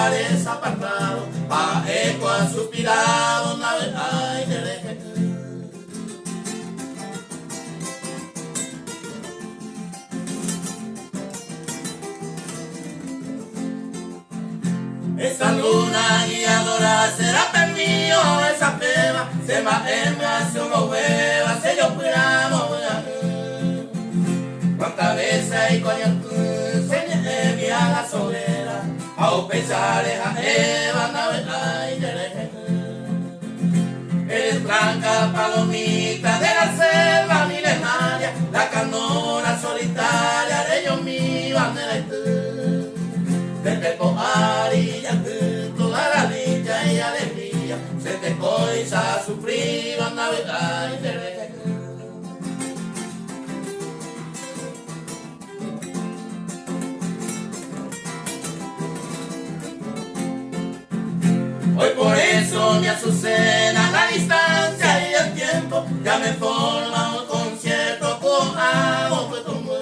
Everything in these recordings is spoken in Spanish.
lugares apartados, pa' eco han suspirado una vez, ay, derecha. Esa luna guiadora será permiso, esa peba se va en se uno hueva, se yo pudiéramos cuántas veces hay coño se me envía la sobrera a pensar a Eva ay eres blanca palomita de la selva milenaria, la canora solitaria de ellos mi bandera de Pepo Arilla, toda la dicha y alegría, se te coisa a sufrir, a navegar y te hoy por eso me azucena la distancia y el tiempo, ya me forma un concierto con algo que tomó.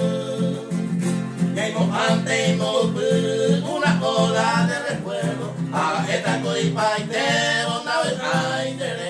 Y hay mojante y una ola de recuerdo, a esta coipa y te una vez ay de